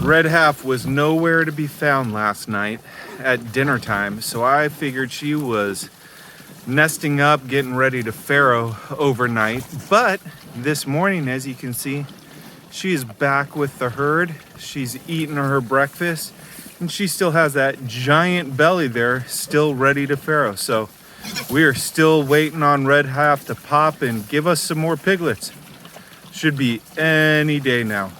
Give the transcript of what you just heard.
Red Half was nowhere to be found last night at dinner time, so I figured she was nesting up, getting ready to farrow overnight. But this morning, as you can see, she is back with the herd. She's eating her breakfast, and she still has that giant belly there, still ready to farrow. So we are still waiting on Red Half to pop and give us some more piglets. Should be any day now.